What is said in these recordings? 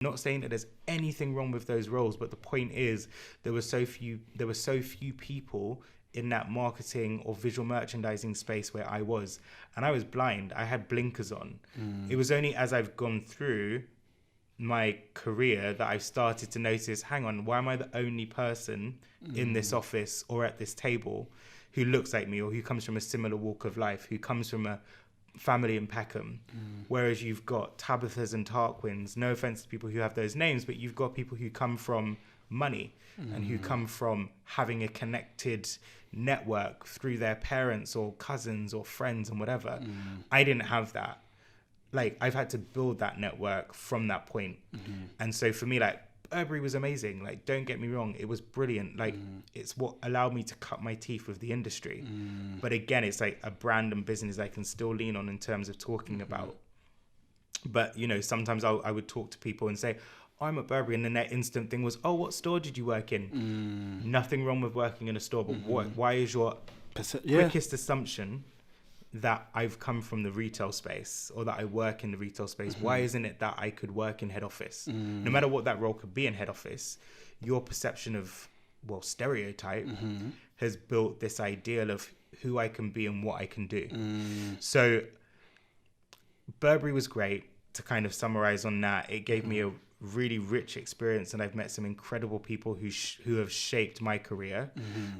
Not saying that there's anything wrong with those roles, but the point is there were so few people in that marketing or visual merchandising space where I was, and I was blind. I had blinkers on. It was only as I've gone through my career that I've started to notice, hang on, why am I the only person in this office or at this table who looks like me or who comes from a similar walk of life, who comes from a family in Peckham, whereas you've got Tabithas and Tarquins, no offense to people who have those names, but you've got people who come from money and who come from having a connected network through their parents or cousins or friends and whatever. I didn't have that. Like, I've had to build that network from that point. And so for me, like, Burberry was amazing. Like, don't get me wrong, it was brilliant. Like, it's what allowed me to cut my teeth with the industry. But again, it's like a brand and business I can still lean on in terms of talking about. But, you know, sometimes I would talk to people and say, oh, I'm at Burberry, and then their instant thing was, oh, what store did you work in? Nothing wrong with working in a store, but why is your quickest assumption that I've come from the retail space or that I work in the retail space? Why isn't it that I could work in head office? No matter what that role could be in head office, your perception of, well, stereotype has built this ideal of who I can be and what I can do. So Burberry was great. To kind of summarize on that, it gave me a really rich experience, and I've met some incredible people who have shaped my career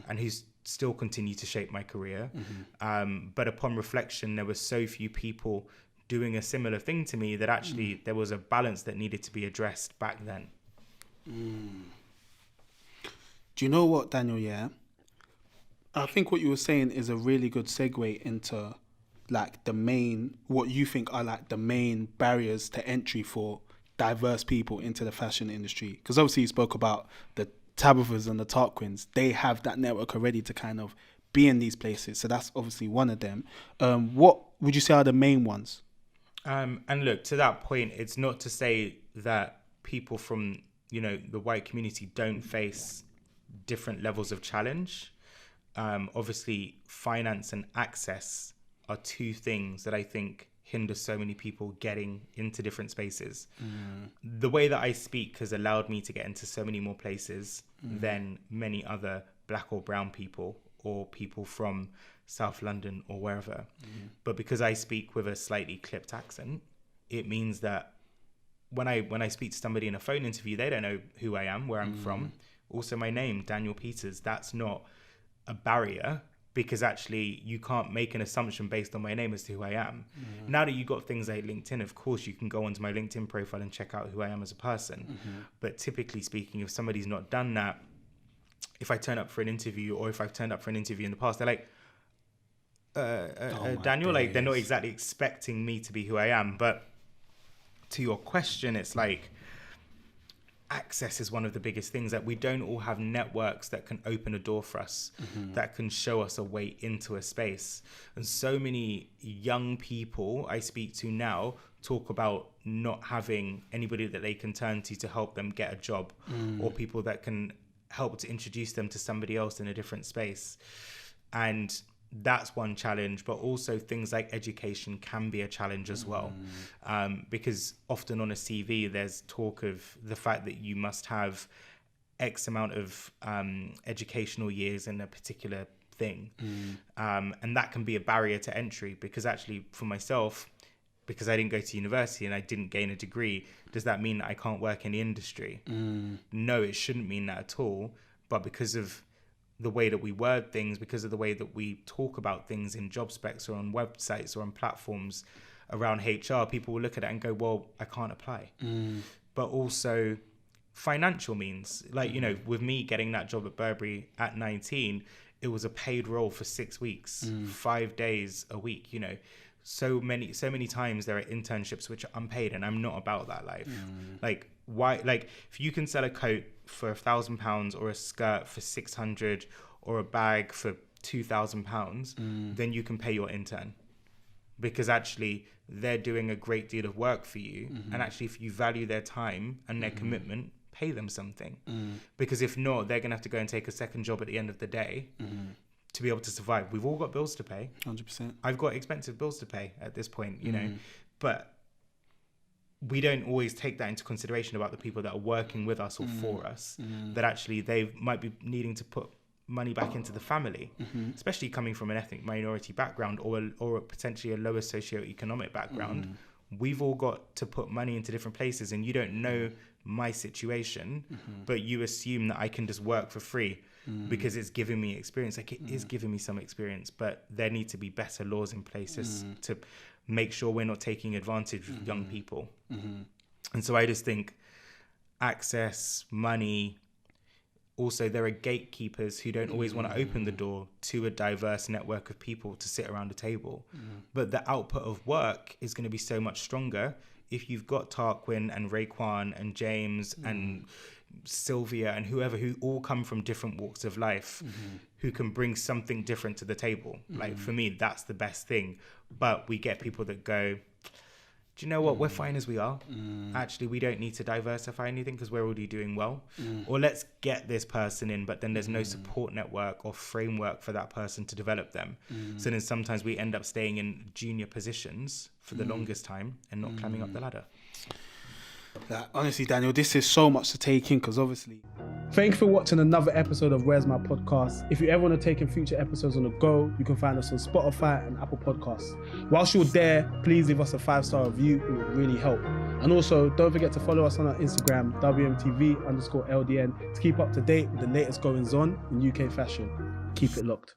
and who still continue to shape my career. But upon reflection, there were so few people doing a similar thing to me that actually there was a balance that needed to be addressed back then. Do you know what, Daniel? Yeah, I think what you were saying is a really good segue into like what you think are like the main barriers to entry for diverse people into the fashion industry. Because obviously you spoke about the Tabithas and the Tarquins. They have that network already to kind of be in these places. So that's obviously one of them. What would you say are the main ones? And look, to that point, it's not to say that people from, you know, the white community don't face different levels of challenge. Obviously, finance and access are two things that I think hinder so many people getting into different spaces. The way that I speak has allowed me to get into so many more places than many other black or brown people or people from South London or wherever. But because I speak with a slightly clipped accent, it means that when I speak to somebody in a phone interview, they don't know who I am, where I'm from. Also, my name, Daniel Peters, that's not a barrier, because actually you can't make an assumption based on my name as to who I am. Now that you've got things like LinkedIn, of course you can go onto my LinkedIn profile and check out who I am as a person. But typically speaking, if somebody's not done that, if I turn up for an interview, or if I've turned up for an interview in the past, they're like, Daniel, like, they're not exactly expecting me to be who I am. But to your question, it's like, access is one of the biggest things, that we don't all have networks that can open a door for us, that can show us a way into a space. And so many young people I speak to now talk about not having anybody that they can turn to help them get a job, or people that can help to introduce them to somebody else in a different space. And that's one challenge, but also things like education can be a challenge as well, because often on a CV there's talk of the fact that you must have X amount of educational years in a particular thing, and that can be a barrier to entry. Because actually for myself, because I didn't go to university and I didn't gain a degree, does that mean that I can't work in the industry? No, it shouldn't mean that at all. But because of the way that we word things, because of the way that we talk about things in job specs or on websites or on platforms around HR, people will look at it and go, well, I can't apply. But also financial means, like, you know, with me getting that job at Burberry at 19, it was a paid role for 6 weeks, 5 days a week, you know. So many times there are internships which are unpaid, and I'm not about that life. Like, why? Like, if you can sell a coat for £1,000 or a skirt for 600 or a bag for £2,000, then you can pay your intern, because actually they're doing a great deal of work for you. And actually, if you value their time and their commitment, pay them something. Because if not, they're gonna have to go and take a second job at the end of the day to be able to survive. We've all got bills to pay. 100%. I've got expensive bills to pay at this point, you know. But we don't always take that into consideration about the people that are working with us or for us, that actually they might be needing to put money back into the family, especially coming from an ethnic minority background or potentially a lower socioeconomic background. We've all got to put money into different places, and you don't know my situation, but you assume that I can just work for free because it's giving me experience. Like, it is giving me some experience, but there need to be better laws in places to make sure we're not taking advantage of young people. And so I just think access, money, also there are gatekeepers who don't always want to open the door to a diverse network of people to sit around a table. But the output of work is going to be so much stronger if you've got Tarquin and Raekwon and James and Sylvia and whoever, who all come from different walks of life, who can bring something different to the table. Like, for me, that's the best thing. But we get people that go, do you know what, we're fine as we are. Actually, we don't need to diversify anything because we're already doing well. Or let's get this person in, but then there's no support network or framework for that person to develop them. So then sometimes we end up staying in junior positions for the longest time and not climbing up the ladder. Honestly, Daniel, this is so much to take in, because obviously... Thank you for watching another episode of Where's My Podcast. If you ever want to take in future episodes on the go, you can find us on Spotify and Apple Podcasts. Whilst you're there, please leave us a 5-star review. It would really help. And also, don't forget to follow us on our Instagram, WMTV_LDN, to keep up to date with the latest goings on in UK fashion. Keep it locked.